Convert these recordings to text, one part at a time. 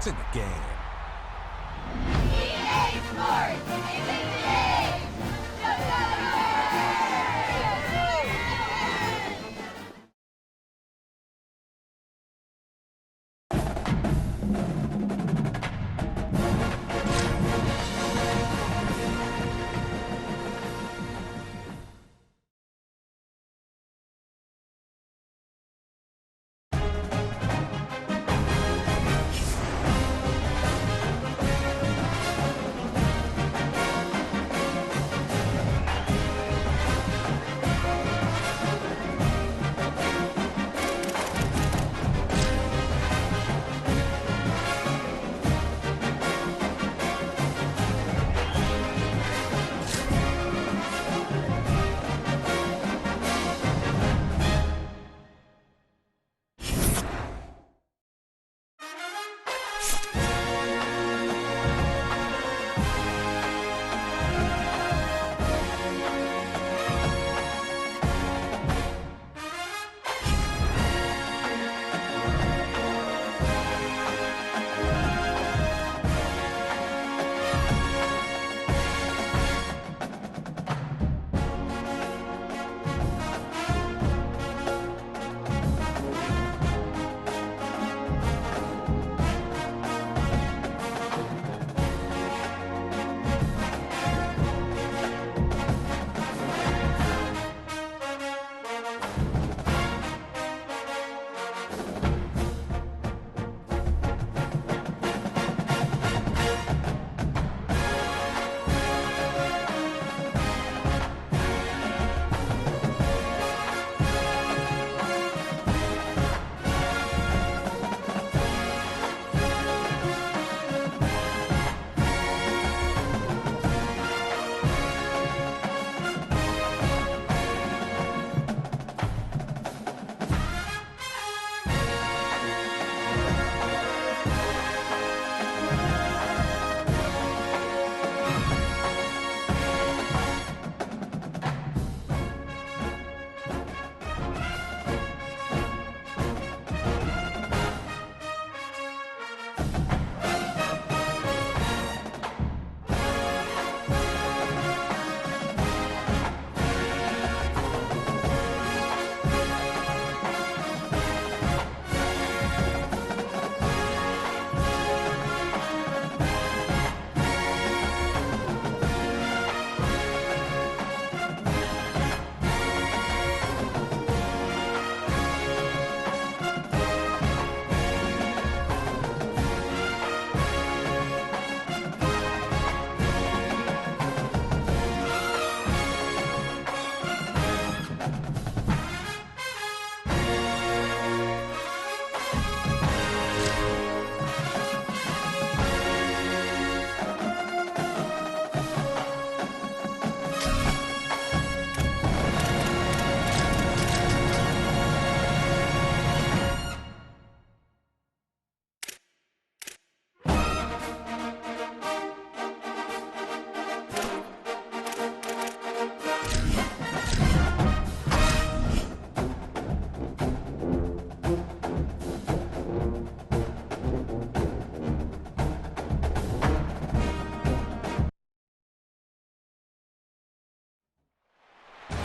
points in the game. EA Sports is in the game!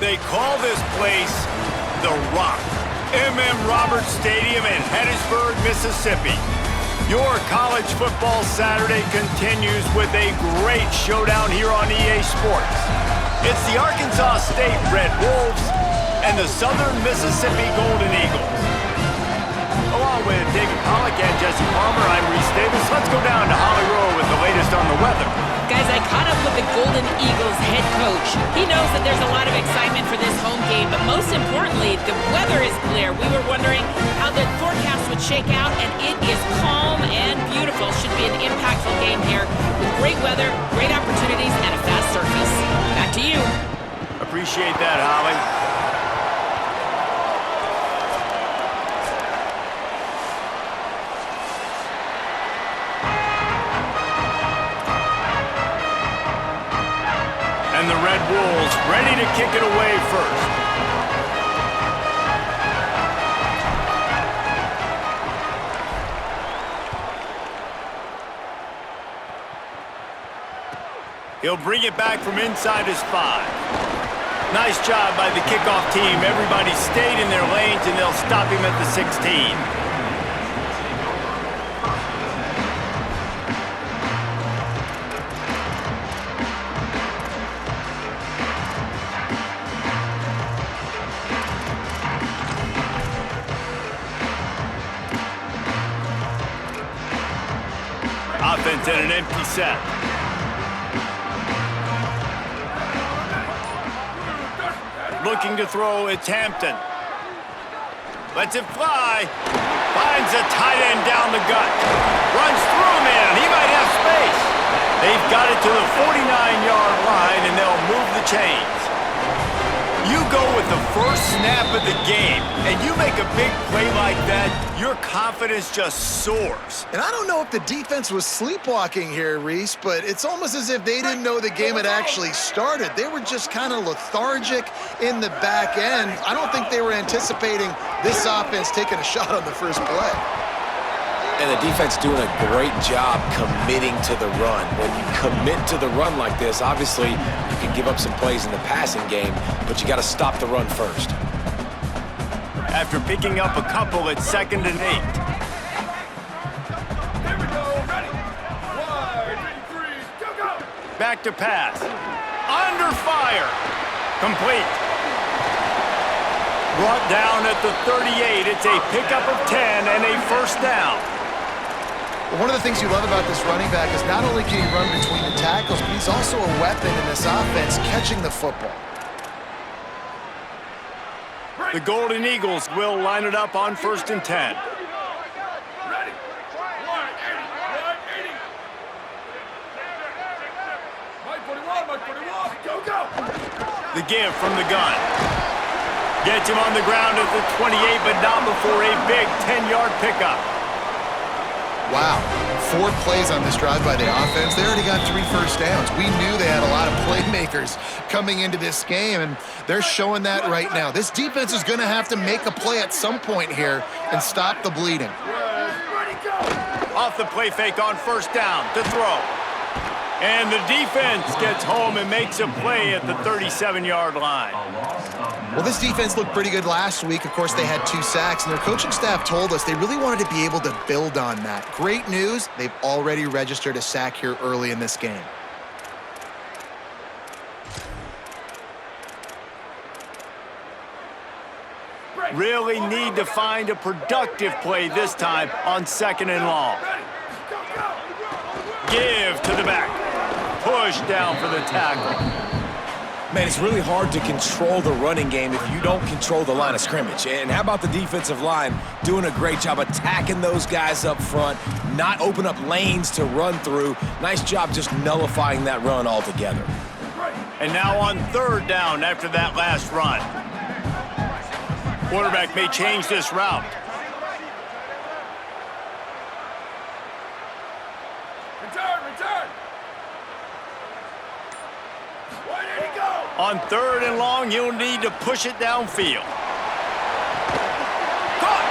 They call this place The Rock, M.M. Roberts Stadium in Hattiesburg, Mississippi. Your college football Saturday continues with a great showdown here on EA Sports. It's the Arkansas State Red Wolves and the Southern Mississippi Golden Eagles. Along with David Pollack and Jesse Palmer, I'm Reese Davis. Let's go down to Holly Rowe with the latest on the weather. Guys, I caught up with the Golden Eagles head coach. He knows that there's a lot of excitement for this home game, but most importantly, the weather is clear. We were wondering how the forecast would shake out, and it is calm and beautiful. Should be an impactful game here with great weather, great opportunities, and a fast surface. Back to you. Appreciate that, Holly. And the Red Wolves ready to kick it away first. He'll bring it back from inside his 5. Nice job by the kickoff team. Everybody stayed in their lanes, and they'll stop him at the 16. Offense in an empty set. Looking to throw, it's Hampton. Lets it fly. Finds a tight end down the gut. Runs through a man. He might have space. They've got it to the 49-yard line, and they'll move the chains. You go with the first snap of the game, and you make a big play like that, your confidence just soars. And I don't know if the defense was sleepwalking here, Reese, but it's almost as if they didn't know the game had actually started. They were just kind of lethargic in the back end. I don't think they were anticipating this offense taking a shot on the first play. And the defense doing a great job committing to the run. When you commit to the run like this, obviously you can give up some plays in the passing game, but you got to stop the run first. After picking up a couple at 2nd and 8. Here we go, ready. 1, 2, 3, go! Back to pass. Under fire. Complete. Brought down at the 38. It's a pickup of 10 and a first down. One of the things you love about this running back is not only can he run between the tackles, but he's also a weapon in this offense, catching the football. The Golden Eagles will line it up on 1st and 10. Ready. 180. Mike 41, go! The give from the gun. Gets him on the ground at the 28, but not before a big 10-yard pickup. Wow, 4 plays on this drive by the offense. They already got 3 first downs. We knew they had a lot of playmakers coming into this game, and they're showing that right now. This defense is going to have to make a play at some point here and stop the bleeding. Ready, go! Off the play fake on 1st down to throw. And the defense gets home and makes a play at the 37-yard line. Well, this defense looked pretty good last week. Of course, they had 2 sacks, and their coaching staff told us they really wanted to be able to build on that. Great news, they've already registered a sack here early in this game. Really need to find a productive play this time on 2nd and long. Give to the back. Push down for the tackle. Man, it's really hard to control the running game if you don't control the line of scrimmage. And how about the defensive line doing a great job attacking those guys up front, not open up lanes to run through. Nice job just nullifying that run altogether. And now on 3rd down after that last run. Quarterback may change this route. Return! On 3rd and long, you'll need to push it downfield. Caught!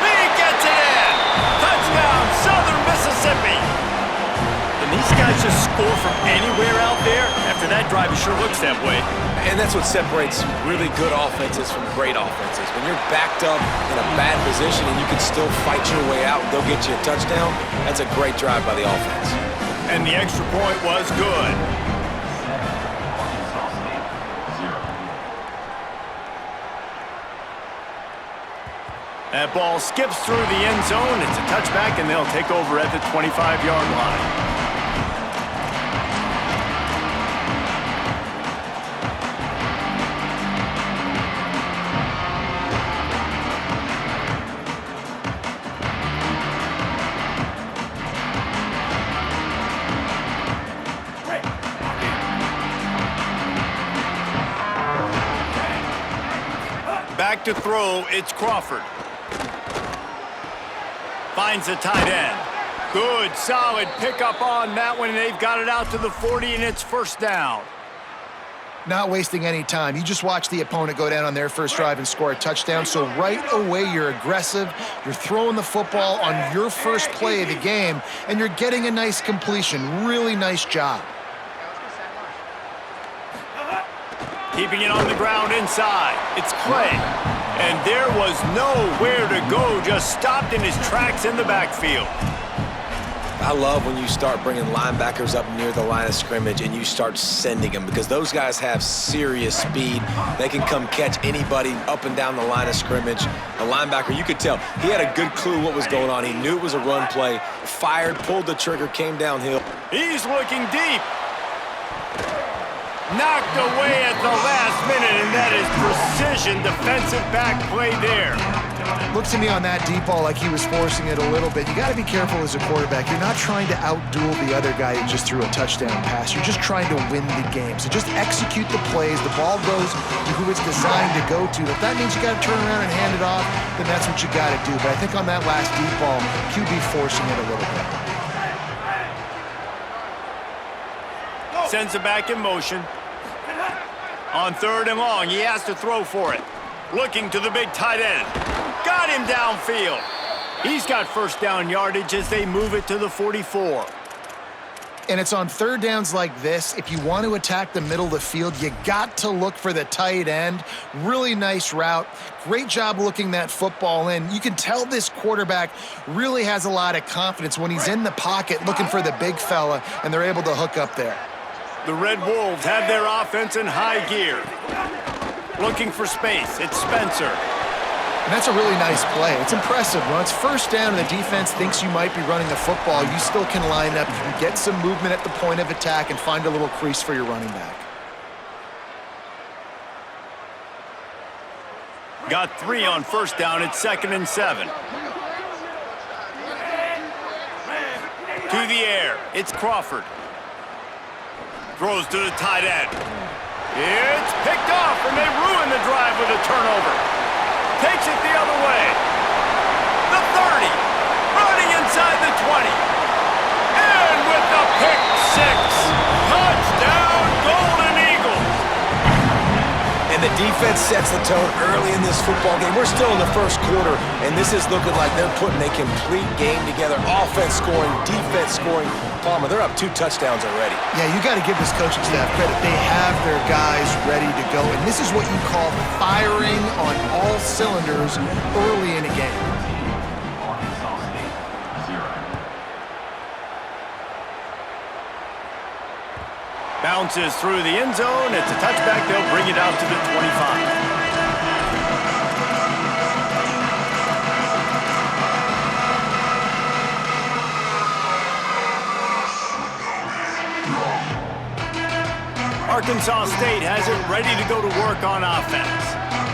He gets it in! Touchdown, Southern Mississippi! And these guys just score from anywhere out there? After that drive, it sure looks that way. And that's what separates really good offenses from great offenses. When you're backed up in a bad position and you can still fight your way out and go get you a touchdown, that's a great drive by the offense. And the extra point was good. That ball skips through the end zone. It's a touchback, and they'll take over at the 25-yard line. Back to throw, it's Crawford. Finds a tight end. Good, solid pickup on that one, and they've got it out to the 40, and it's 1st down. Not wasting any time. You just watch the opponent go down on their first drive and score a touchdown, so right away you're aggressive, you're throwing the football on your first play of the game, and you're getting a nice completion. Really nice job. Keeping it on the ground inside. It's Clay. And there was nowhere to go, just stopped in his tracks in the backfield. I love when you start bringing linebackers up near the line of scrimmage and you start sending them, because those guys have serious speed. They can come catch anybody up and down the line of scrimmage. The linebacker, you could tell, he had a good clue what was going on. He knew it was a run play, fired, pulled the trigger, came downhill. He's looking deep. Knocked away at the last minute, and that is precision defensive back play there. Looks to me on that deep ball like he was forcing it a little bit. You got to be careful as a quarterback. You're not trying to outduel the other guy who just threw a touchdown pass. You're just trying to win the game. So just execute the plays. The ball goes to who it's designed to go to. If that means you got to turn around and hand it off, then that's what you got to do. But I think on that last deep ball, QB forcing it a little bit. Sends it back in motion. On 3rd and long, he has to throw for it. Looking to the big tight end. Got him downfield. He's got first down yardage as they move it to the 44. And it's on 3rd downs like this. If you want to attack the middle of the field, you got to look for the tight end. Really nice route. Great job looking that football in. You can tell this quarterback really has a lot of confidence when he's in the pocket looking for the big fella, and they're able to hook up there. The Red Wolves have their offense in high gear. Looking for space. It's Spencer. And that's a really nice play. It's impressive. When it's 1st down and the defense thinks you might be running the football, you still can line up. You can get some movement at the point of attack and find a little crease for your running back. Got 3 on 1st down. It's 2nd and 7. To the air. It's Crawford. Throws to the tight end. It's picked off, and they ruin the drive with a turnover. Takes it the other way. The 30. Running inside the 20. And with the pick 6. Touchdown, Golden Eagles. And the defense sets the tone early in this football game. We're still in the 1st quarter, and this is looking like they're putting a complete game together. Offense scoring, defense scoring. Palmer, they're up 2 touchdowns already. Yeah, you got to give this coaching staff credit. They have their guys ready to go, and this is what you call firing on all cylinders early in a game. Bounces through the end zone. It's a touchback. They'll bring it out to the 25. Arkansas State has it ready to go to work on offense.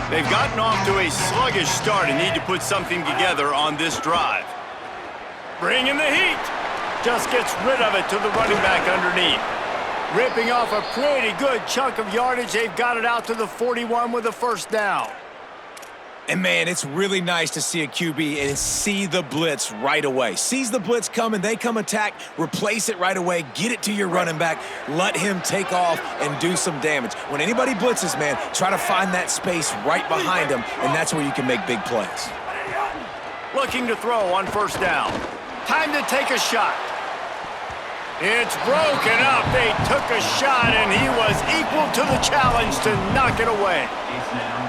They've gotten off to a sluggish start and need to put something together on this drive. Bringing the heat. Just gets rid of it to the running back underneath. Ripping off a pretty good chunk of yardage. They've got it out to the 41 with a 1st down. And, man, it's really nice to see a QB and see the blitz right away. Sees the blitz coming, they come attack, replace it right away, get it to your running back, let him take off and do some damage. When anybody blitzes, man, try to find that space right behind them, and that's where you can make big plays. Looking to throw on 1st down. Time to take a shot. It's broken up. They took a shot, and he was equal to the challenge to knock it away.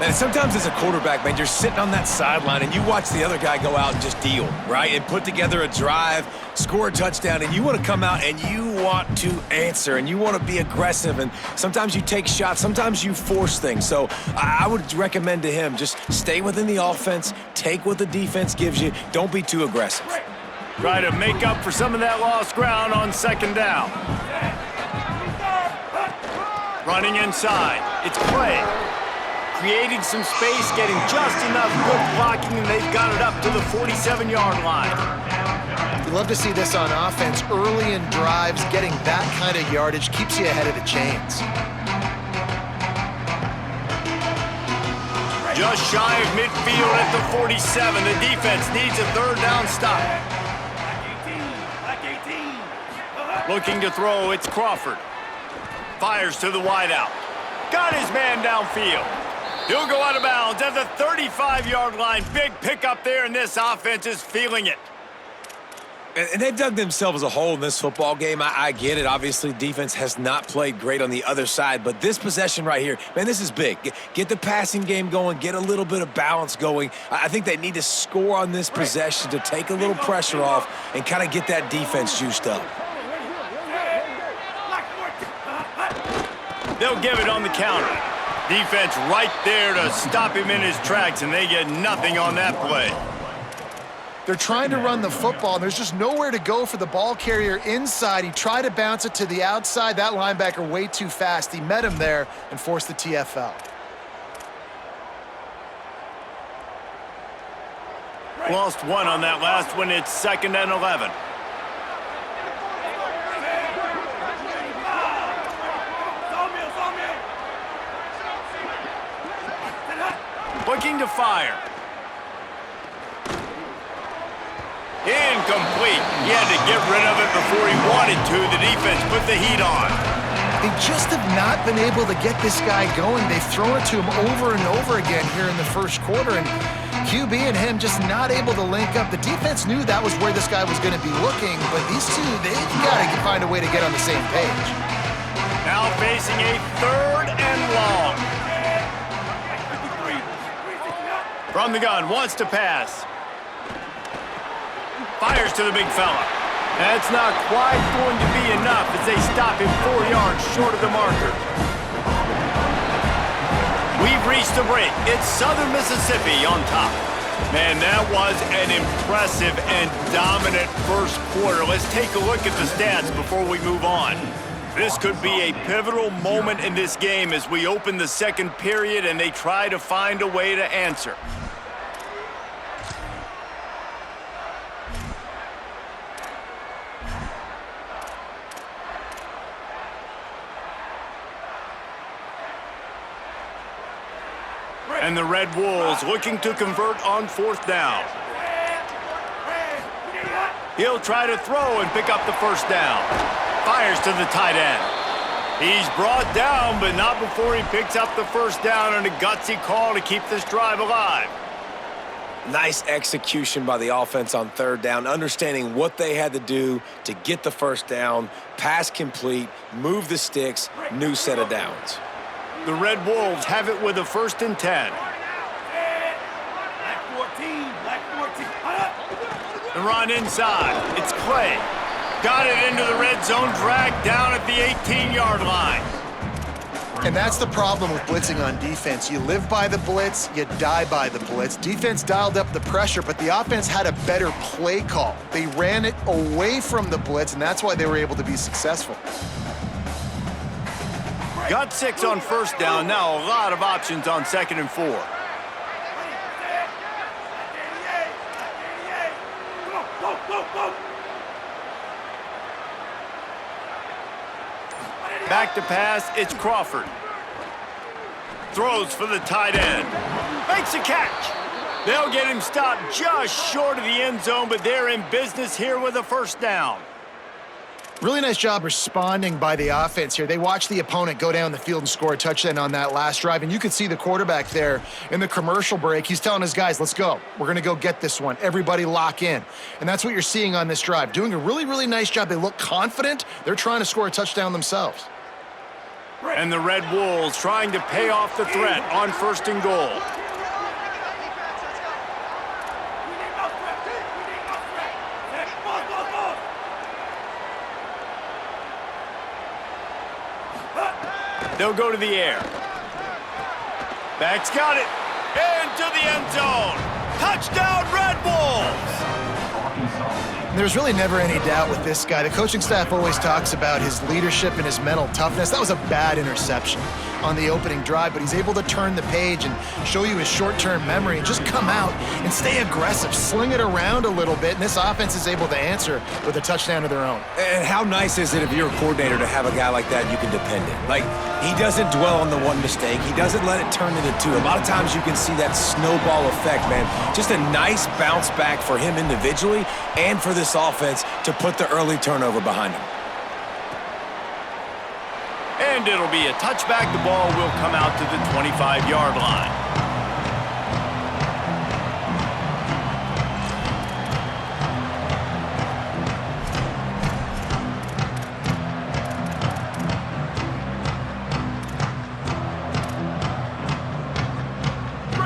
And sometimes as a quarterback, man, you're sitting on that sideline, and you watch the other guy go out and just deal, right? And put together a drive, score a touchdown, and you want to come out and you want to answer, and you want to be aggressive. And sometimes you take shots. Sometimes you force things. So I would recommend to him, just stay within the offense, take what the defense gives you. Don't be too aggressive. Try to make up for some of that lost ground on 2nd down. Running inside. It's Clay. Creating some space, getting just enough good blocking, and they've got it up to the 47-yard line. You love to see this on offense. Early in drives, getting that kind of yardage keeps you ahead of the chains. Just shy of midfield at the 47. The defense needs a 3rd down stop. Looking to throw, it's Crawford. Fires to the wideout. Got his man downfield. He'll go out of bounds at the 35-yard line. Big pickup there, and this offense is feeling it. And they've dug themselves a hole in this football game. I get it. Obviously, defense has not played great on the other side. But this possession right here, man, this is big. Get the passing game going. Get a little bit of balance going. I think they need to score on this possession to take a little pressure off and kind of get that defense juiced up. They'll give it on the counter. Defense right there to stop him in his tracks, and they get nothing on that play. They're trying to run the football, and there's just nowhere to go for the ball carrier inside. He tried to bounce it to the outside. That linebacker way too fast. He met him there and forced the TFL. Lost one on that last one. It's 2nd and 11. Looking to fire. Incomplete. He had to get rid of it before he wanted to. The defense put the heat on. They just have not been able to get this guy going. They've thrown it to him over and over again here in the first quarter, and QB and him just not able to link up. The defense knew that was where this guy was going to be looking, but these two, they've got to find a way to get on the same page. Now facing a 3rd and long. From the gun, wants to pass. Fires to the big fella. That's not quite going to be enough as they stop him 4 yards short of the marker. We've reached the break. It's Southern Mississippi on top. Man, that was an impressive and dominant first quarter. Let's take a look at the stats before we move on. This could be a pivotal moment in this game as we open the second period and they try to find a way to answer. And the Red Wolves looking to convert on 4th down. He'll try to throw and pick up the first down. Fires to the tight end. He's brought down, but not before he picks up the first down and a gutsy call to keep this drive alive. Nice execution by the offense on 3rd down, understanding what they had to do to get the first down, pass complete, move the sticks, new set of downs. The Red Wolves have it with a 1st and 10. The run inside. It's Clay. Got it into the red zone, dragged down at the 18-yard line. And that's the problem with blitzing on defense. You live by the blitz, you die by the blitz. Defense dialed up the pressure, but the offense had a better play call. They ran it away from the blitz, and that's why they were able to be successful. Got 6 on 1st down. Now a lot of options on 2nd and 4. Back to pass, it's Crawford. Throws for the tight end. Makes a catch. They'll get him stopped just short of the end zone, but they're in business here with a 1st down. Really nice job responding by the offense here. They watched the opponent go down the field and score a touchdown on that last drive, and you could see the quarterback there in the commercial break. He's telling his guys, let's go. We're going to go get this one. Everybody lock in. And that's what you're seeing on this drive. Doing a really, really nice job. They look confident. They're trying to score a touchdown themselves. And the Red Wolves trying to pay off the threat on 1st and goal. They'll go to the air. Back's got it. Into the end zone. Touchdown, Red Wolves! There's really never any doubt with this guy. The coaching staff always talks about his leadership and his mental toughness. That was a bad interception on the opening drive, but he's able to turn the page and show you his short-term memory and just come out and stay aggressive, sling it around a little bit, and this offense is able to answer with a touchdown of their own. And how nice is it if you're a coordinator to have a guy like that you can depend on? Like, he doesn't dwell on the one mistake. He doesn't let it turn into two. A lot of times you can see that snowball effect, man. Just a nice bounce back for him individually and for this offense to put the early turnover behind him. And it'll be a touchback. The ball will come out to the 25-yard line.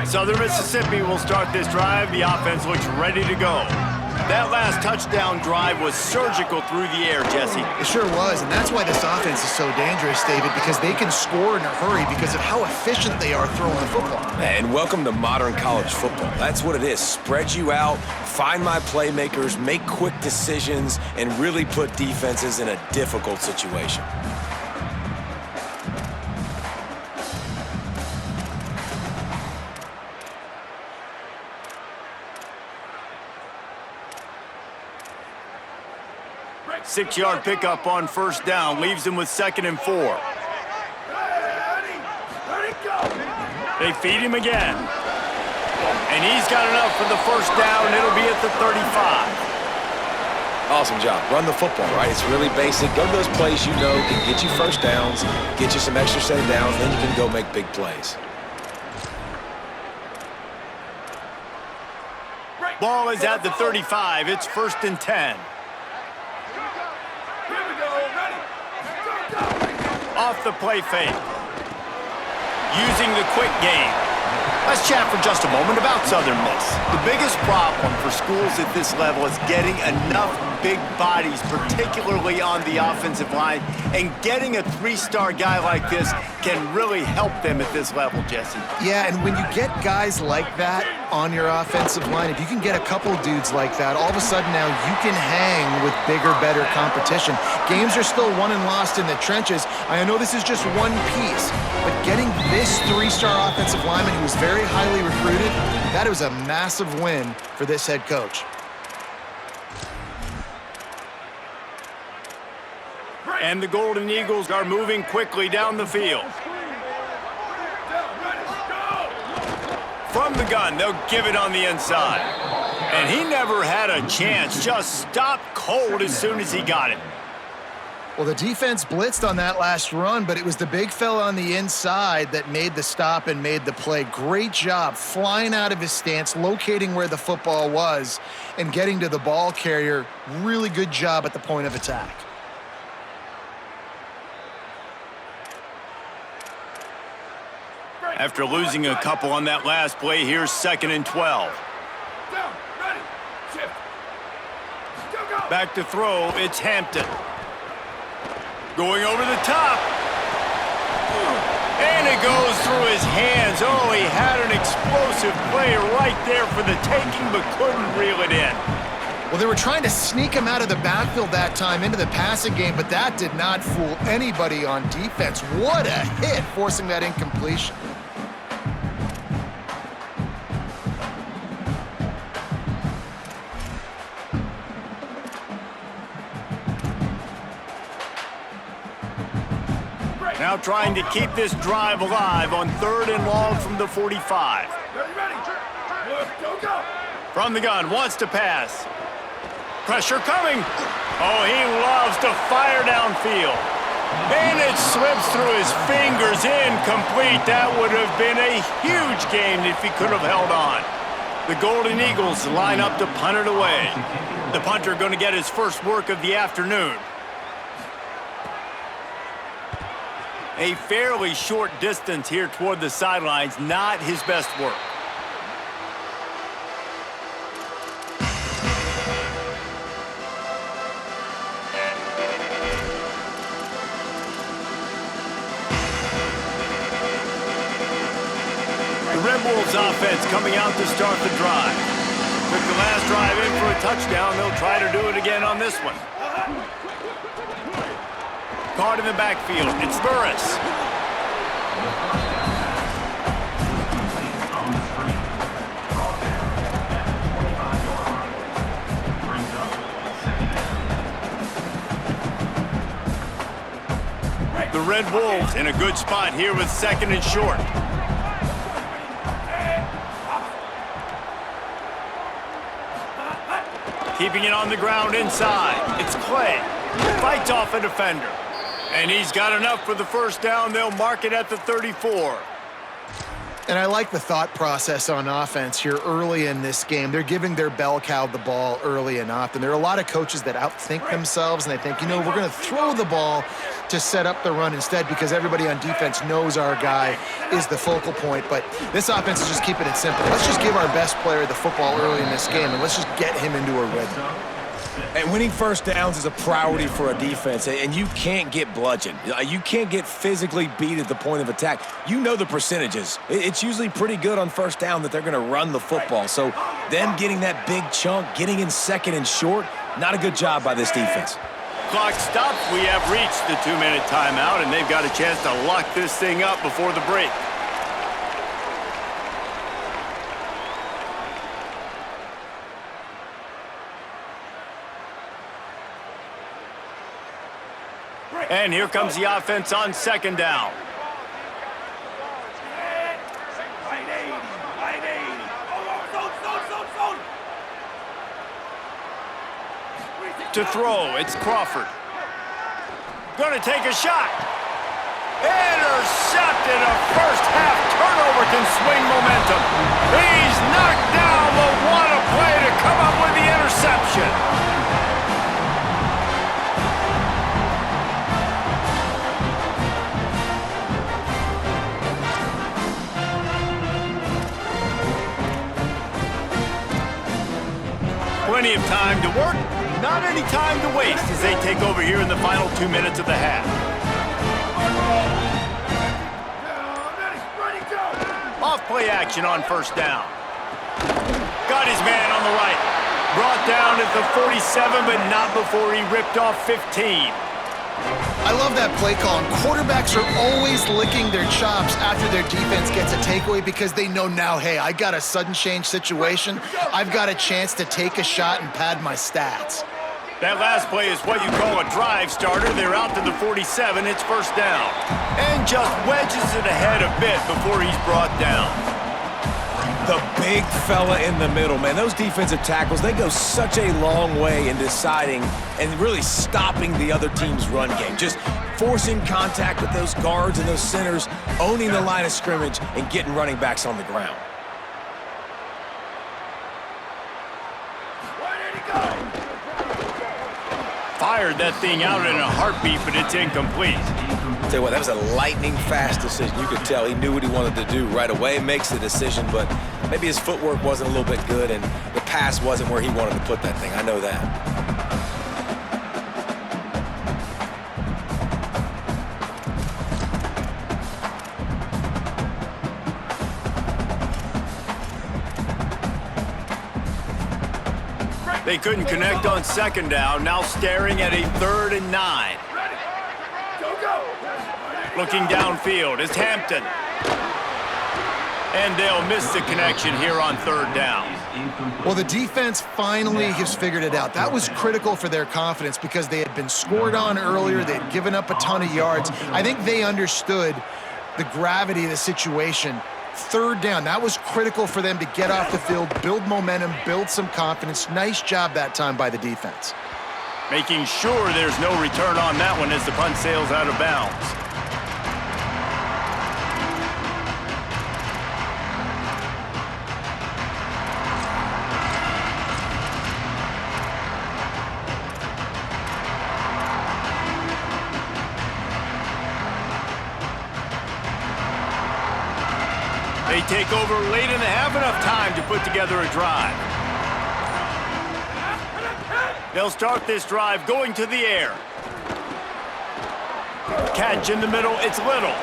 Southern Mississippi will start this drive. The offense looks ready to go. That last touchdown drive was surgical through the air, Jesse. It sure was, and that's why this offense is so dangerous, David, because they can score in a hurry because of how efficient they are throwing the football. And welcome to modern college football. That's what it is. Spread you out, find my playmakers, make quick decisions, and really put defenses in a difficult situation. Six-yard pickup on first down leaves him with 2nd and 4. They feed him again. And he's got enough for the first down. It'll be at the 35. Awesome job. Run the football, right? It's really basic. Go to those plays you know can get you first downs, get you some extra set of downs, then you can go make big plays. Ball is at the 35. It's 1st and 10. Off the play fake. Using the quick game. Let's chat for just a moment about Southern Miss. The biggest problem for schools at this level is getting enough big bodies, particularly on the offensive line, and getting a 3-star guy like this can really help them at this level, Jesse. Yeah, and when you get guys like that on your offensive line, if you can get a couple dudes like that, all of a sudden now you can hang with bigger, better competition. Games are still won and lost in the trenches. I know this is just one piece, but getting this 3-star offensive lineman who was very highly recruited, that was a massive win for this head coach. And the Golden Eagles are moving quickly down the field. From the gun, they'll give it on the inside. And he never had a chance, just stopped cold as soon as he got it. Well, the defense blitzed on that last run, but it was the big fella on the inside that made the stop and made the play. Great job flying out of his stance, locating where the football was, and getting to the ball carrier. Really good job at the point of attack. After losing a couple on that last play, here's 2nd and 12. Back to throw, it's Hampton. Going over the top. And it goes through his hands. Oh, he had an explosive play right there for the taking, but couldn't reel it in. Well, they were trying to sneak him out of the backfield that time into the passing game, but that did not fool anybody on defense. What a hit, forcing that incompletion. Now trying to keep this drive alive on 3rd and long from the 45. From the gun, wants to pass. Pressure coming. Oh, he loves to fire downfield. And it slips through his fingers, incomplete. That would have been a huge gain if he could have held on. The Golden Eagles line up to punt it away. The punter going to get his first work of the afternoon. A fairly short distance here toward the sidelines, not his best work. The Red Wolves offense coming out to start the drive. Took the last drive in for a touchdown. They'll try to do it again on this one. Caught in the backfield. It's Burris. The Red Wolves in a good spot here with 2nd and short. Keeping it on the ground inside. It's Clay. Fights off a defender. And he's got enough for the first down. They'll mark it at the 34. And I like the thought process on offense here early in this game. They're giving their bell cow the ball early and often. There are a lot of coaches that outthink themselves, and they think, we're going to throw the ball to set up the run instead because everybody on defense knows our guy is the focal point. But this offense is just keeping it simple. Let's just give our best player the football early in this game, and let's just get him into a rhythm. And winning first downs is a priority for a defense, and you can't get bludgeoned. You can't get physically beat at the point of attack. You know the percentages. It's usually pretty good on first down that they're going to run the football. So them getting that big chunk, getting in second and short, not a good job by this defense. Clock stops. We have reached the 2-minute timeout, and they've got a chance to lock this thing up before the break. And here comes the offense on second down. To throw, it's Crawford. Gonna take a shot. Intercepted. A first half turnover can swing momentum. He's knocked down, but what a play to come up with the interception. Plenty of time to work, not any time to waste as they take over here in the final 2 minutes of the half. Off play action on first down. Got his man on the right. Brought down at the 47, but not before he ripped off 15. I love that play call. And quarterbacks are always licking their chops after their defense gets a takeaway because they know now, hey, I got a sudden change situation. I've got a chance to take a shot and pad my stats. That last play is what you call a drive starter. They're out to the 47. It's first down. And just wedges it ahead a bit before he's brought down. The big fella in the middle, man. Those defensive tackles, they go such a long way in deciding and really stopping the other team's run game. Just forcing contact with those guards and those centers, owning the line of scrimmage, and getting running backs on the ground. Fired that thing out in a heartbeat, but it's incomplete. Tell you what, that was a lightning-fast decision. You could tell he knew what he wanted to do right away, makes the decision, but maybe his footwork wasn't a little bit good, and the pass wasn't where he wanted to put that thing. I know that. They couldn't connect on second down, now staring at a 3rd and 9. Looking downfield is Hampton. And they'll miss the connection here on 3rd down. Well, the defense finally has figured it out. That was critical for their confidence because they had been scored on earlier. They had given up a ton of yards. I think they understood the gravity of the situation. 3rd down, that was critical for them to get off the field, build momentum, build some confidence. Nice job that time by the defense. Making sure there's no return on that one as the punt sails out of bounds. They take over late in the half, enough time to put together a drive. They'll start this drive going to the air. Catch in the middle, it's Little.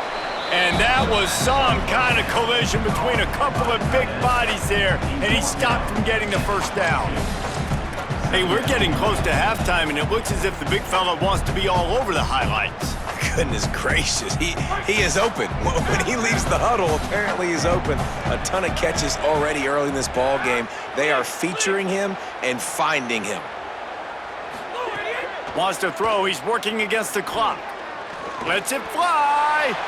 And that was some kind of collision between a couple of big bodies there, and he stopped from getting the first down. Hey, we're getting close to halftime, and it looks as if the big fella wants to be all over the highlights. Goodness gracious, he is open. When he leaves the huddle, apparently he's open. A ton of catches already early in this ball game. They are featuring him and finding him. Wants to throw, he's working against the clock. Lets it fly.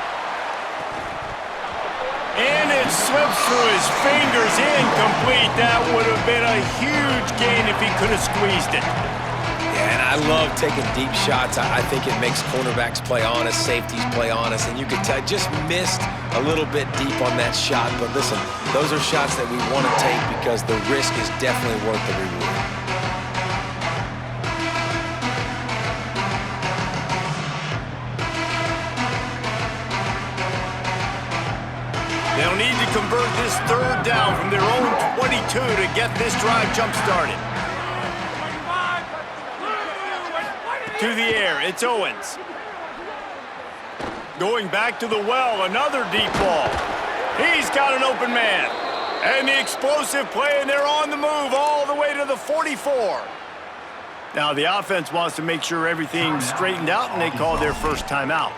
And it slips through his fingers, incomplete. That would have been a huge gain if he could have squeezed it. And I love taking deep shots. I think it makes cornerbacks play honest, safeties play honest, and you could tell just missed a little bit deep on that shot. But listen, those are shots that we want to take because the risk is definitely worth the reward. They'll need to convert this third down from their own 22 to get this drive jump-started. To the air, it's Owens. Going back to the well, another deep ball. He's got an open man. And the explosive play, and they're on the move all the way to the 44. Now the offense wants to make sure everything's straightened out, and they call their first timeout.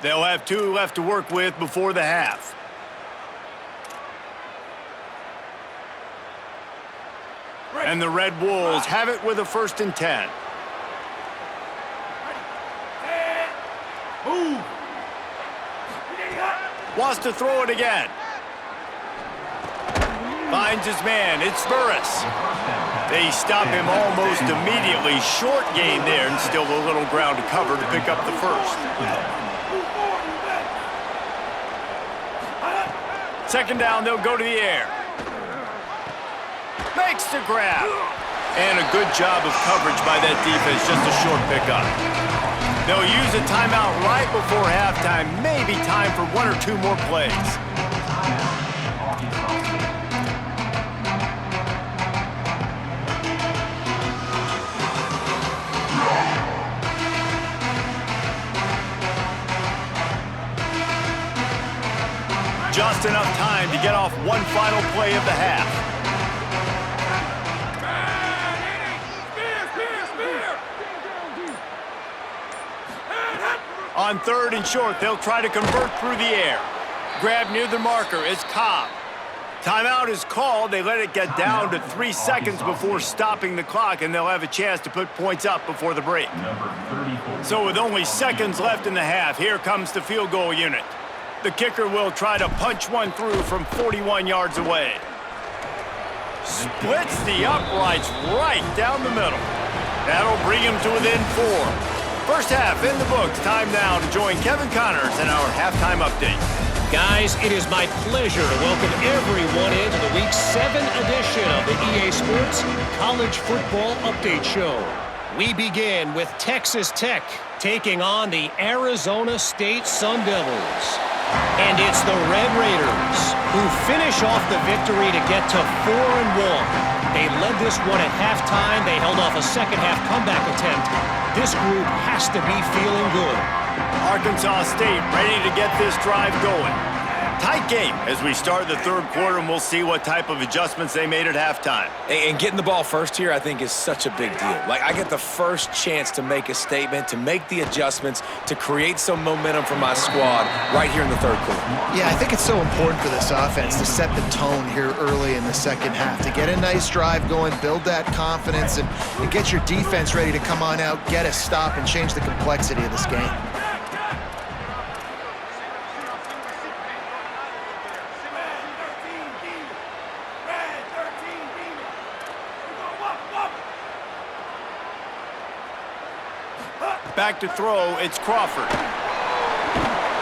They'll have 2 left to work with before the half. And the Red Wolves have it with a 1st and 10. Wants to throw it again. Finds his man. It's Burris. They stop him almost immediately. Short gain there, and still a little ground to cover to pick up the first. 2nd down, they'll go to the air. Makes the grab. And a good job of coverage by that defense, just a short pickup. They'll use a timeout right before halftime. Maybe time for 1 or 2 more plays. Just enough time to get off one final play of the half. On 3rd and short, they'll try to convert through the air. Grab near the marker, it's Cobb. Timeout is called. They let it get down to 3 seconds before stopping the clock, and they'll have a chance to put points up before the break. So with only seconds left in the half, here comes the field goal unit. The kicker will try to punch one through from 41 yards away. Splits the uprights right down the middle. That'll bring him to within 4. First half in the books. Time now to join Kevin Connors in our halftime update. Guys, it is my pleasure to welcome everyone into the Week 7 edition of the EA Sports College Football Update Show. We begin with Texas Tech taking on the Arizona State Sun Devils. And it's the Red Raiders who finish off the victory to get to 4-1. They led this one at halftime. They held off a second-half comeback attempt. This group has to be feeling good. Arkansas State ready to get this drive going. Tight game as we start the 3rd quarter, and we'll see what type of adjustments they made at halftime. And getting the ball first here, I think, is such a big deal. Like, I get the first chance to make a statement, to make the adjustments, to create some momentum for my squad right here in the 3rd quarter. Yeah, I think it's so important for this offense to set the tone here early in the 2nd half, to get a nice drive going, build that confidence, and get your defense ready to come on out, get a stop, and change the complexity of this game. Back to throw, it's Crawford.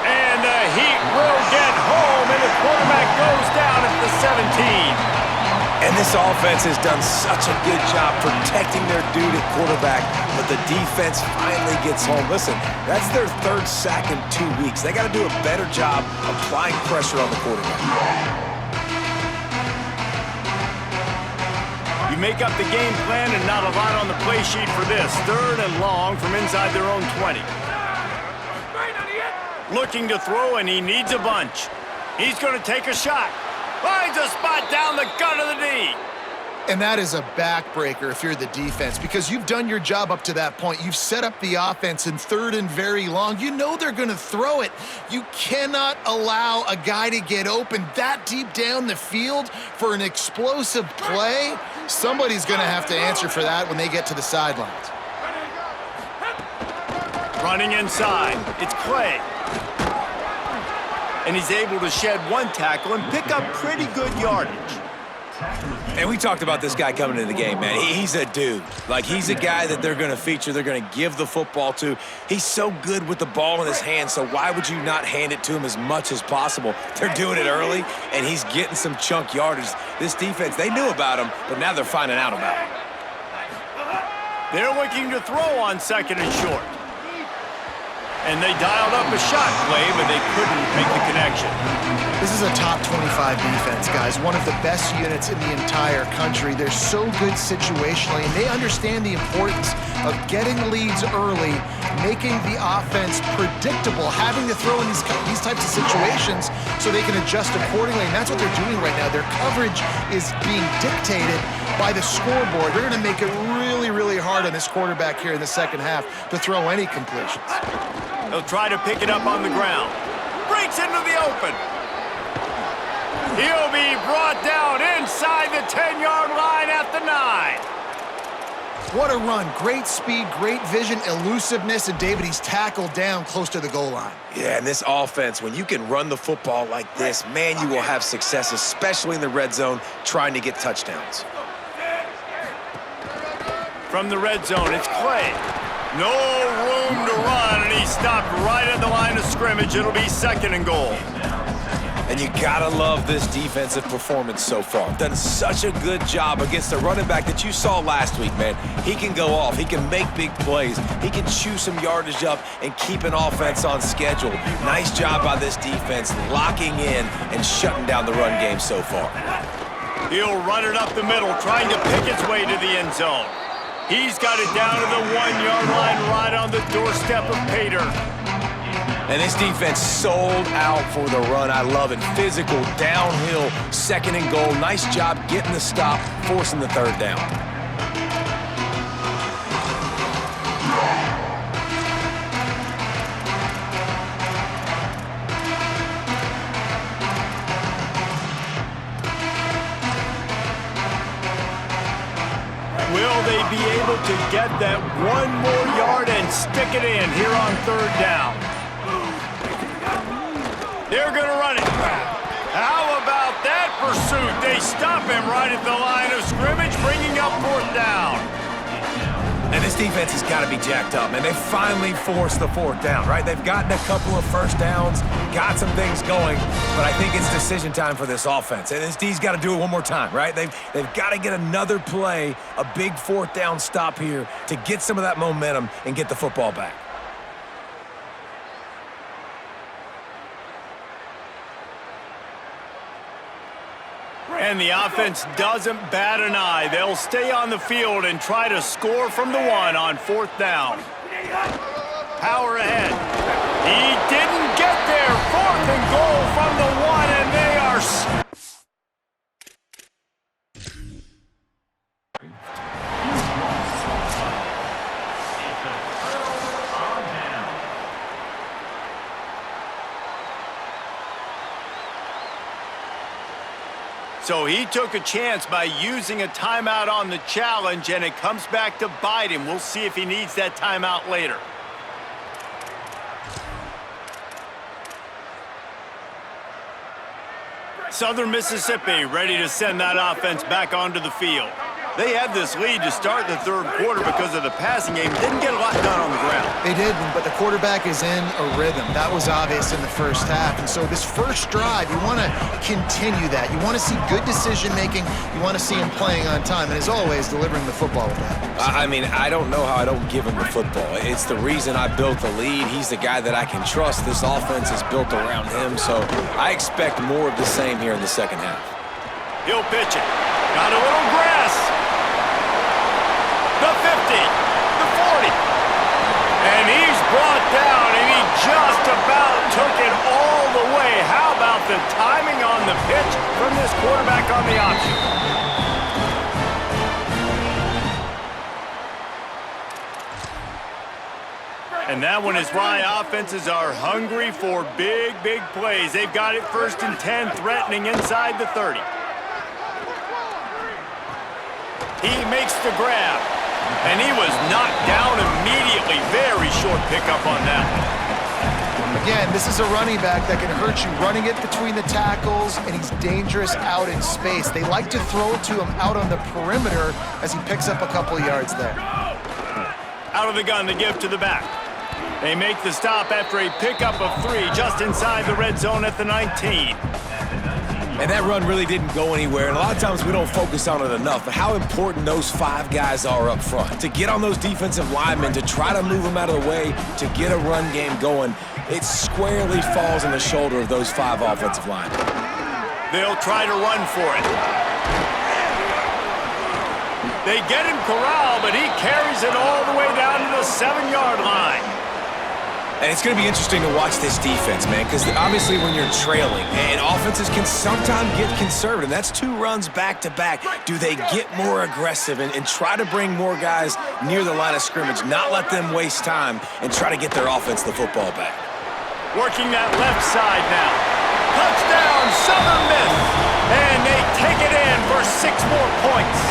And the heat will get home, and the quarterback goes down at the 17. And this offense has done such a good job protecting their dude at quarterback, but the defense finally gets home. Listen, that's their 3rd sack in 2 weeks. They got to do a better job applying pressure on the quarterback. You make up the game plan and not a lot on the play sheet for this. 3rd and long from inside their own 20. Looking to throw, and he needs a bunch. He's going to take a shot. Finds a spot down the gut of the knee. And that is a backbreaker if you're the defense, because you've done your job up to that point. You've set up the offense in 3rd and very long. You know they're going to throw it. You cannot allow a guy to get open that deep down the field for an explosive play. Somebody's going to have to answer for that when they get to the sidelines. Running inside, it's Clay. And he's able to shed 1 tackle and pick up pretty good yardage. And we talked about this guy coming into the game, man. He's a dude. Like, he's a guy that they're going to feature, they're going to give the football to. He's so good with the ball in his hand, so why would you not hand it to him as much as possible? They're doing it early, and he's getting some chunk yardage. This defense, they knew about him, but now they're finding out about him. They're looking to throw on 2nd and short. And they dialed up a shot play, but they couldn't make the connection. This is a top 25 defense, guys. One of the best units in the entire country. They're so good situationally, and they understand the importance of getting leads early, making the offense predictable, having to throw in these types of situations so they can adjust accordingly, and that's what they're doing right now. Their coverage is being dictated by the scoreboard. They're going to make it really, really hard on this quarterback here in the second half to throw any completions. They'll try to pick it up on the ground. Breaks into the open. He'll be brought down inside the 10-yard line at the 9. What a run. Great speed, great vision, elusiveness, and David, he's tackled down close to the goal line. Yeah, and this offense, when you can run the football like this, man, you will have success, especially in the red zone, trying to get touchdowns. From the red zone, it's Clay. No room to run, and he stopped right at the line of scrimmage. It'll be 2nd and goal. And you gotta love this defensive performance so far. Done such a good job against the running back that you saw last week, man. He can go off, he can make big plays, he can chew some yardage up and keep an offense on schedule. Nice job by this defense locking in and shutting down the run game so far. He'll run it up the middle, trying to pick its way to the end zone. He's got it down to the 1-yard line right on the doorstep of Pater. And this defense sold out for the run. I love it. Physical, downhill, 2nd and goal. Nice job getting the stop, forcing the 3rd down. Will they be able to get that 1 more yard and stick it in here on 3rd down? They're going to run it. How about that pursuit? They stop him right at the line of scrimmage, bringing up 4th down. And this defense has got to be jacked up, man. They finally forced the 4th down, right? They've gotten a couple of first downs, got some things going, but I think it's decision time for this offense. And this D's got to do it one more time, right? They've got to get another play, a big 4th down stop here to get some of that momentum and get the football back. And the offense doesn't bat an eye. They'll stay on the field and try to score from the 1 on 4th down. Power ahead. He didn't get there. 4th and goal from the 1, and they are... So he took a chance by using a timeout on the challenge, and it comes back to bite him. We'll see if he needs that timeout later. Southern Mississippi ready to send that offense back onto the field. They had this lead to start the 3rd quarter because of the passing game. Didn't get a lot done on the ground. They didn't, but the quarterback is in a rhythm. That was obvious in the first half. And so this first drive, you want to continue that. You want to see good decision-making. You want to see him playing on time. And as always, delivering the football with that. I mean, I don't know how I don't give him the football. It's the reason I built the lead. He's the guy that I can trust. This offense is built around him. So I expect more of the same here in the second half. He'll pitch it. Got a little grass. The 50, the 40, and he's brought down, and he just about took it all the way. How about the timing on the pitch from this quarterback on the option? And that one is why offenses are hungry for big, big plays. They've got it 1st and 10, threatening inside the 30. He makes the grab. And he was knocked down immediately. Very short pickup on that one. Again, this is a running back that can hurt you running it between the tackles, and he's dangerous out in space. They like to throw it to him out on the perimeter as he picks up a couple of yards there. Out of the gun, the give to the back. They make the stop after a pickup of 3 just inside the red zone at the 19. And that run really didn't go anywhere, and a lot of times we don't focus on it enough, but how important those 5 guys are up front. To get on those defensive linemen, to try to move them out of the way, to get a run game going, it squarely falls on the shoulder of those 5 offensive linemen. They'll try to run for it. They get him corralled, but he carries it all the way down to the 7-yard line. And it's going to be interesting to watch this defense, man, because obviously when you're trailing, and offenses can sometimes get conservative. That's 2 runs back-to-back. Do they get more aggressive and try to bring more guys near the line of scrimmage, not let them waste time, and try to get their offense the football back? Working that left side now. Touchdown, Southern Miss. And they take it in for 6 more points.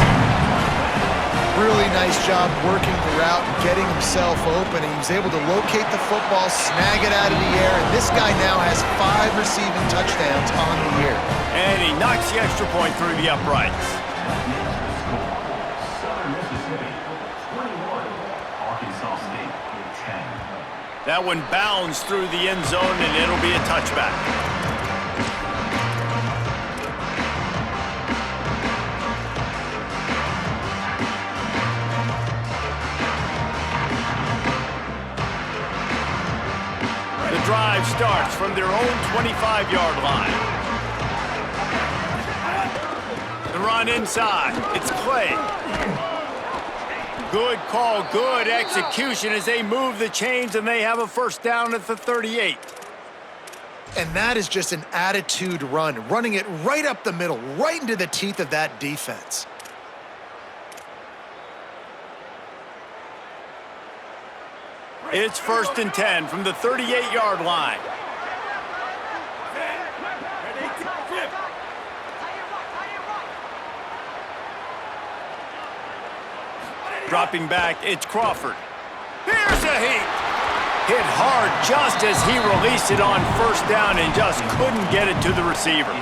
Really nice job working the route and getting himself open. And he was able to locate the football, snag it out of the air, and this guy now has 5 receiving touchdowns on the year. And he knocks the extra point through the uprights. That one bounds through the end zone, and it'll be a touchback. Drive starts from their own 25-yard line. The run inside. It's Clay. Good call, good execution as they move the chains, and they have a first down at the 38. And that is just an attitude run, running it right up the middle, right into the teeth of that defense. It's 1st and 10 from the 38-yard line. Dropping back, it's Crawford. Here's a heat. Hit hard just as he released it on first down and just couldn't get it to the receiver.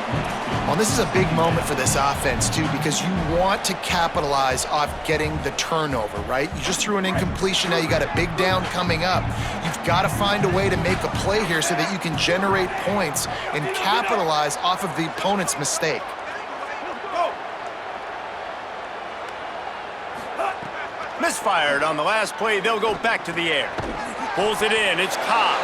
Well, this is a big moment for this offense, too, because you want to capitalize off getting the turnover, right? You just threw an incompletion. Now you got a big down coming up. You've got to find a way to make a play here so that you can generate points and capitalize off of the opponent's mistake. Misfired on the last play. They'll go back to the air. Pulls it in. It's Cobb.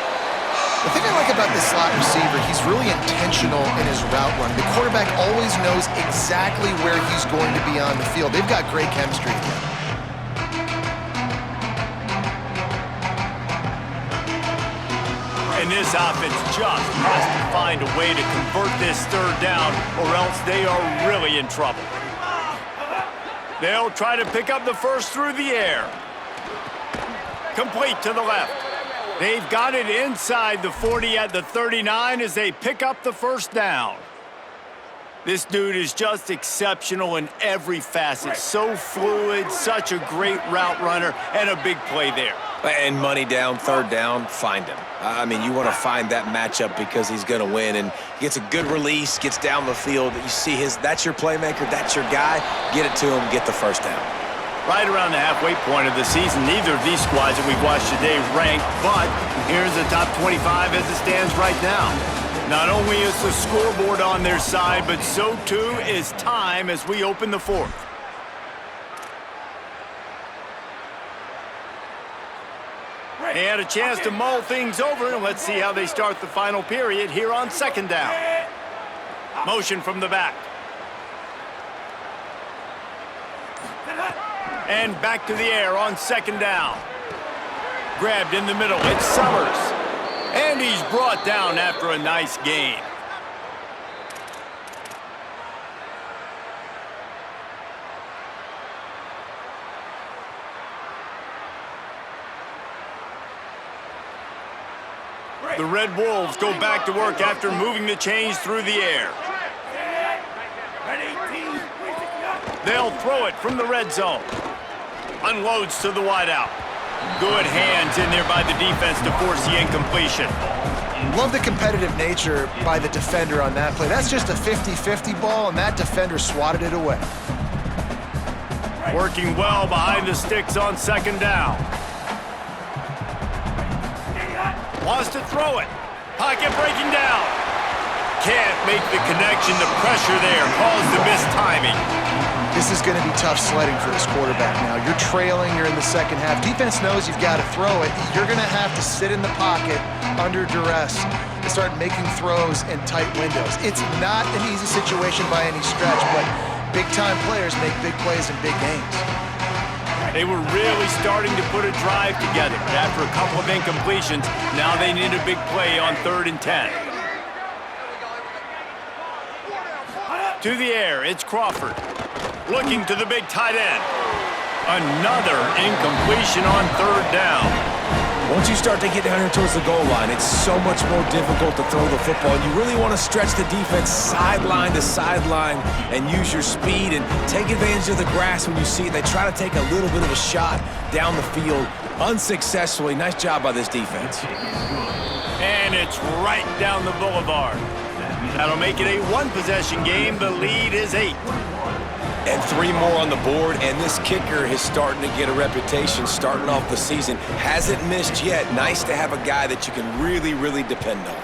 The thing I like about this slot receiver, he's really intentional in his route run. The quarterback always knows exactly where he's going to be on the field. They've got great chemistry together. And this offense just has to find a way to convert this 3rd down, or else they are really in trouble. They'll try to pick up the first through the air. Complete to the left. They've got it inside the 40 at the 39 as they pick up the first down. This dude is just exceptional in every facet. So fluid, such a great route runner, and a big play there. And money down, 3rd down, find him. I mean, you want to find that matchup because he's going to win, and he gets a good release, gets down the field. You see that's your playmaker, that's your guy. Get it to him, get the first down. Right around the halfway point of the season, neither of these squads that we've watched today ranked, but here's the top 25 as it stands right now. Not only is the scoreboard on their side, but so too is time as we open the 4th. They had a chance to mull things over, and let's see how they start the final period here on 2nd down. Motion from the back. And back to the air on 2nd down. Grabbed in the middle, it's Summers. And he's brought down after a nice gain. The Red Wolves go back to work after moving the chains through the air. They'll throw it from the red zone. Unloads to the wideout. Good hands in there by the defense to force the incompletion. Love the competitive nature by the defender on that play. That's just a 50-50 ball, and that defender swatted it away. Working well behind the sticks on second down. Wants to throw it. Pocket breaking down. Can't make the connection. The pressure there caused the missed timing. This is going to be tough sledding for this quarterback now. You're trailing, you're in the second half. Defense knows you've got to throw it. You're going to have to sit in the pocket under duress and start making throws in tight windows. It's not an easy situation by any stretch, but big-time players make big plays in big games. They were really starting to put a drive together. After a couple of incompletions, now they need a big play on 3rd and 10. To the air, it's Crawford. Looking to the big tight end. Another incompletion on 3rd down. Once you start to get down here towards the goal line, it's so much more difficult to throw the football. You really want to stretch the defense sideline to sideline and use your speed and take advantage of the grass when you see it. They try to take a little bit of a shot down the field unsuccessfully. Nice job by this defense. And it's right down the boulevard. That'll make it a one-possession game. The lead is 8. And 3 more on the board, and this kicker is starting to get a reputation starting off the season. Hasn't missed yet. Nice to have a guy that you can really, really depend on.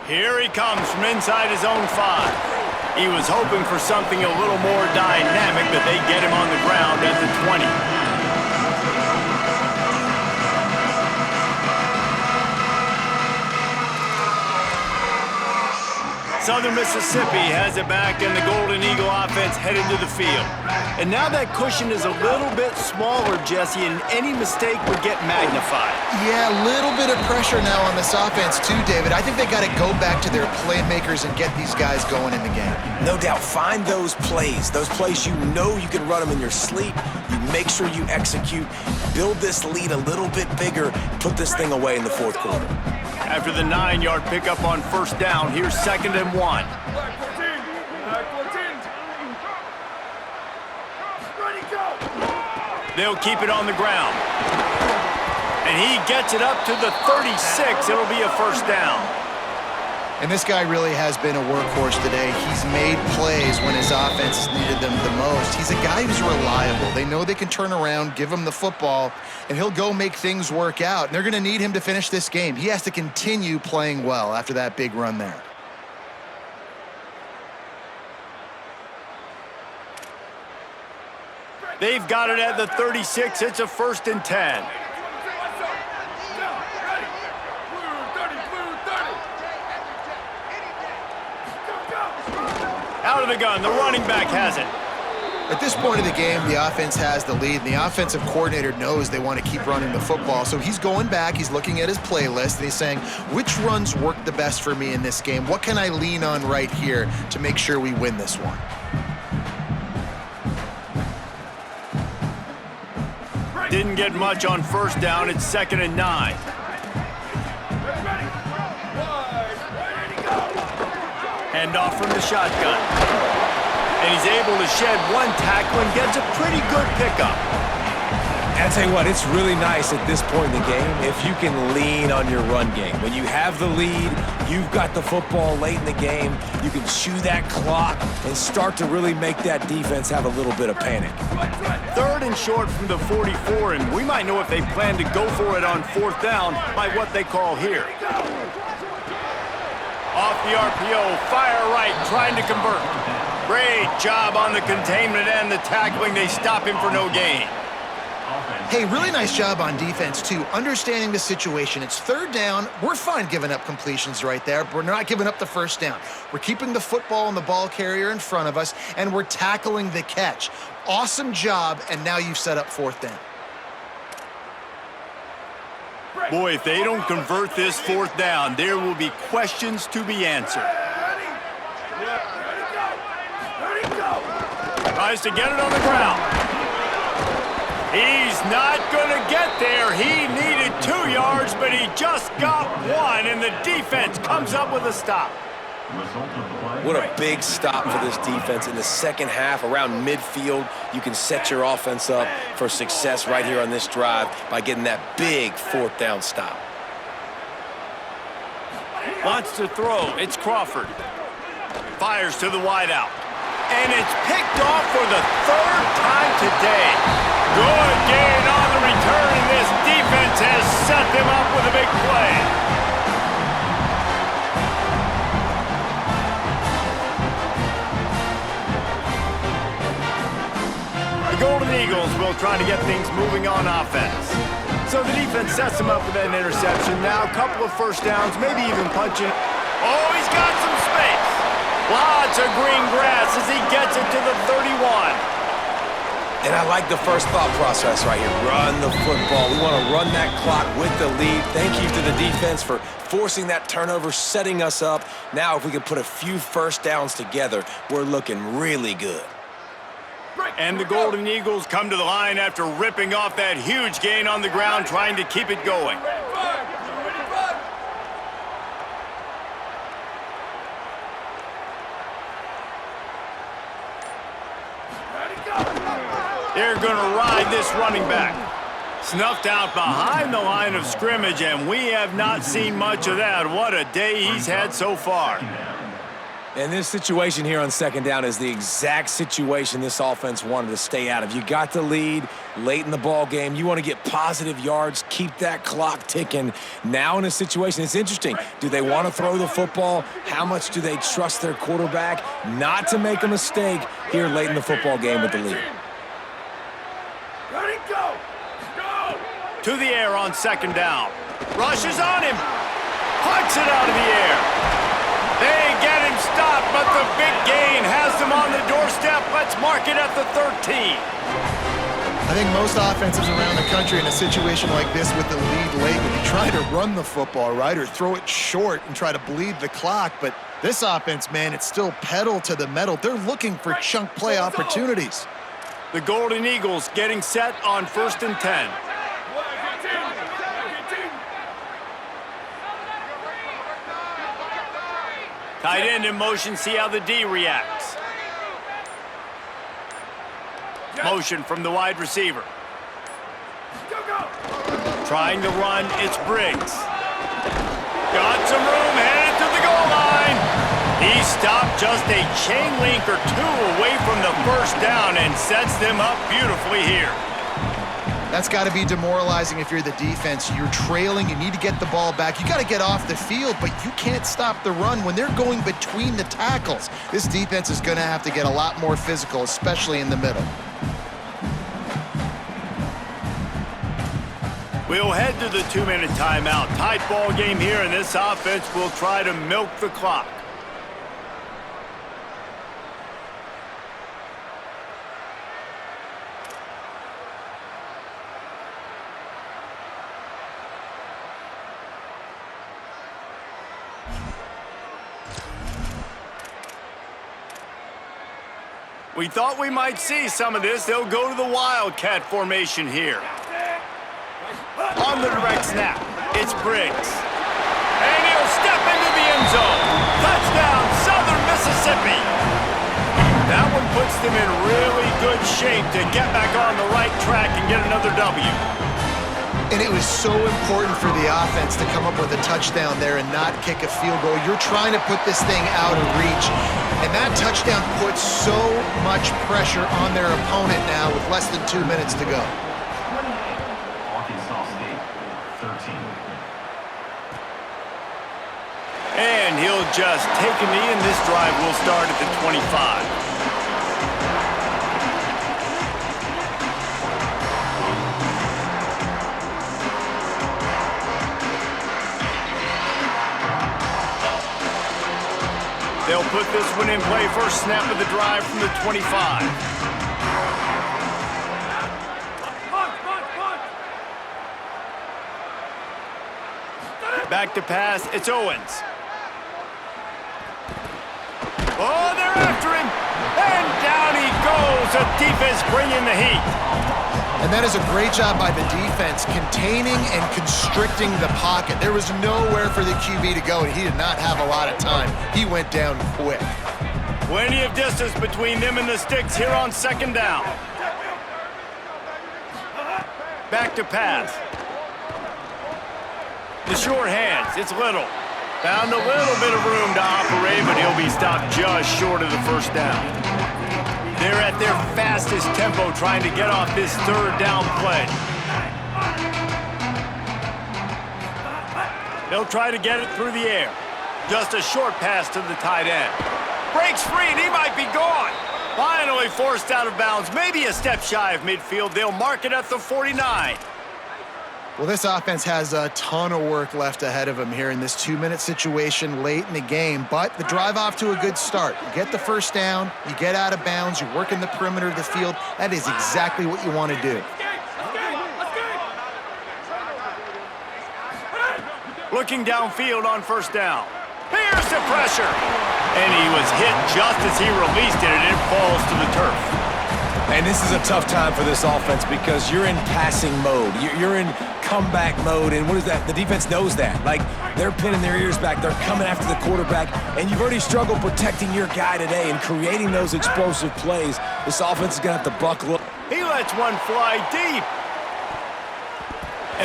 Here he comes from inside his own 5. He was hoping for something a little more dynamic, but they get him on the ground at the 20. Southern Mississippi has it back, and the Golden Eagle offense headed to the field. And now that cushion is a little bit smaller, Jesse, and any mistake would get magnified. Yeah, a little bit of pressure now on this offense too, David. I think they got to go back to their playmakers and get these guys going in the game. No doubt, find those plays you know you can run them in your sleep. You make sure you execute, build this lead a little bit bigger, put this thing away in the 4th quarter. After the 9-yard pickup on 1st down, here's 2nd and 1. Black 14. Black 14. Ready, go. They'll keep it on the ground. And he gets it up to the 36. It'll be a 1st down. And this guy really has been a workhorse today. He's made plays when his offense has needed them the most. He's a guy who's reliable. They know they can turn around, give him the football, and he'll go make things work out. And they're going to need him to finish this game. He has to continue playing well after that big run there. They've got it at the 36. It's a 1st and 10. Out of the gun, the running back has it. At this point of the game, the offense has the lead, and the offensive coordinator knows they want to keep running the football. So he's going back, he's looking at his playlist, and he's saying, which runs work the best for me in this game? What can I lean on right here to make sure we win this one? Didn't get much on 1st down. It's 2nd and 9. Hand off from the shotgun. And he's able to shed 1 tackle and gets a pretty good pickup. And I tell you what, it's really nice at this point in the game if you can lean on your run game. When you have the lead, you've got the football late in the game, you can chew that clock and start to really make that defense have a little bit of panic. 3rd and short from the 44, and we might know if they plan to go for it on 4th down by what they call here. Off the RPO, fire right, trying to convert. Great job on the containment and the tackling. They stop him for no gain. Hey, really nice job on defense, too, understanding the situation. It's 3rd down. We're fine giving up completions right there. We're not giving up the 1st down. We're keeping the football and the ball carrier in front of us, and we're tackling the catch. Awesome job, and now you've set up 4th down. Boy, if they don't convert this 4th down, there will be questions to be answered. Tries to get it on the ground. He's not going to get there. He needed 2 yards, but he just got 1, and the defense comes up with a stop. What a big stop for this defense in the second half. Around midfield, you can set your offense up for success right here on this drive by getting that big fourth down stop. Wants to throw. It's Crawford. Fires to the wideout. And it's picked off for the third time today. Good gain on the return, and this defense has set them up with a big play. The Golden Eagles will try to get things moving on offense. So the defense sets them up with that interception. Now a couple of first downs, maybe even punching. Oh, he's got some space. Lots of green grass as he gets it to the 31. And I like the first thought process right here. Run the football. We want to run that clock with the lead. Thank you to the defense for forcing that turnover, setting us up. Now if we can put a few first downs together, we're looking really good. And the Golden Eagles come to the line after ripping off that huge gain on the ground, trying to keep it going. They're going to ride this running back. Snuffed out behind the line of scrimmage, and we have not seen much of that. What a day he's had so far. And this situation here on second down is the exact situation this offense wanted to stay out of. You got the lead late in the ball game. You want to get positive yards, keep that clock ticking. Now in a situation, it's interesting. Do they want to throw the football? How much do they trust their quarterback not to make a mistake here late in the football game with the lead? Ready, go! Go! To the air on second down. Rushes on him. Puts it out of the air. They get him stopped, but the big gain has them on the doorstep. Let's mark it at the 13. I think most offenses around the country in a situation like this with the lead late would be trying to run the football, right, or throw it short and try to bleed the clock. But this offense, man, it's still pedal to the metal. They're looking for chunk play opportunities. The Golden Eagles getting set on 1st and 10. Tight end in motion, see how the D reacts. Motion from the wide receiver. Trying to run, it's Briggs. Got some room, headed to the goal line. He stopped just a chain link or two away from the first down and sets them up beautifully here. That's got to be demoralizing if you're the defense. You're trailing, you need to get the ball back. You got to get off the field, but you can't stop the run when they're going between the tackles. This defense is going to have to get a lot more physical, especially in the middle. We'll head to the 2-minute timeout. Tight ball game here, and this offense will try to milk the clock. We thought we might see some of this. They'll go to the Wildcat formation here. On the direct snap, it's Briggs. And he'll step into the end zone. Touchdown, Southern Mississippi. That one puts them in really good shape to get back on the right track and get another W. And it was so important for the offense to come up with a touchdown there and not kick a field goal. You're trying to put this thing out of reach. And that touchdown puts so much pressure on their opponent now with less than 2 minutes to go. And he'll just take a knee, and this drive will start at the 25. They'll put this one in play. First snap of the drive from the 25. Back to pass, it's Owens. Oh, they're after him. And down he goes. The defense bringing the heat. And that is a great job by the defense, containing and constricting the pocket. There was nowhere for the QB to go, and he did not have a lot of time. He went down quick. Plenty of distance between them and the sticks here on second down. Back to pass. The short hands, it's Little. Found a little bit of room to operate, but he'll be stopped just short of the first down. They're at their fastest tempo trying to get off this third down play. They'll try to get it through the air. Just a short pass to the tight end. Breaks free and he might be gone. Finally forced out of bounds, maybe a step shy of midfield. They'll mark it at the 49. Well, this offense has a ton of work left ahead of them here in this 2-minute situation late in the game, but the drive off to a good start. You get the first down, you get out of bounds, you're working the perimeter of the field. That is exactly what you want to do. Looking downfield on first down. Here's the pressure. And he was hit just as he released it, and it falls to the turf. And this is a tough time for this offense because you're in passing mode. You're in comeback mode, and what is that? The defense knows that. Like, they're pinning their ears back. They're coming after the quarterback, and you've already struggled protecting your guy today and creating those explosive plays. This offense is going to have to buckle up. He lets one fly deep.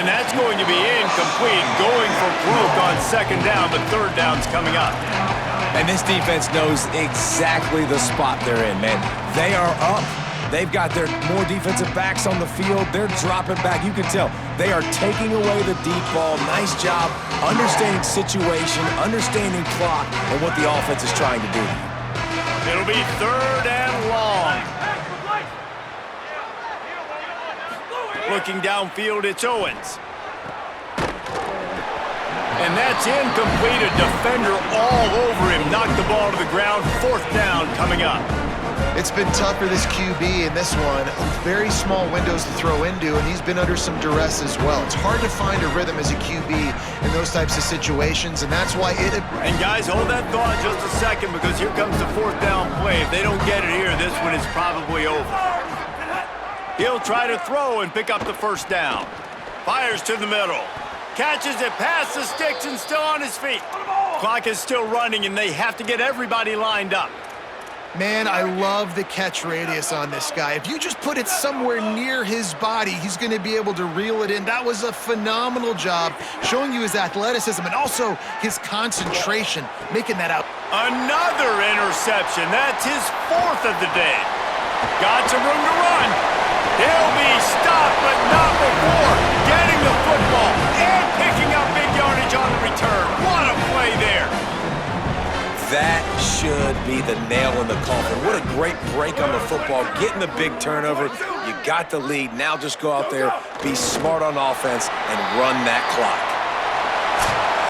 And that's going to be incomplete, going for broke on second down, but third down's coming up. And this defense knows exactly the spot they're in, man. They are up. They've got their more defensive backs on the field. They're dropping back. You can tell they are taking away the deep ball. Nice job understanding situation, understanding clock, and what the offense is trying to do. It'll be third and long. Looking downfield, it's Owens. And that's incomplete. A defender all over him. Knocked the ball to the ground. Fourth down coming up. It's been tough for this QB in this one. Very small windows to throw into, and he's been under some duress as well. It's hard to find a rhythm as a QB in those types of situations, and that's why it... And guys, hold that thought just a second, because here comes the fourth down play. If they don't get it here, this one is probably over. He'll try to throw and pick up the first down. Fires to the middle. Catches it past the sticks and still on his feet. Clock is still running, and they have to get everybody lined up. Man, I love the catch radius on this guy. If you just put it somewhere near his body, he's going to be able to reel it in. That was a phenomenal job, showing you his athleticism and also his concentration, making that out. Another interception. That's his fourth of the day. Got some room to run. He'll be stopped, but not before getting the football and picking up big yardage on the return. What a play there. That should be the nail in the coffin. What a great break on the football, getting the big turnover. You got the lead. Now just go out there, be smart on offense, and run that clock.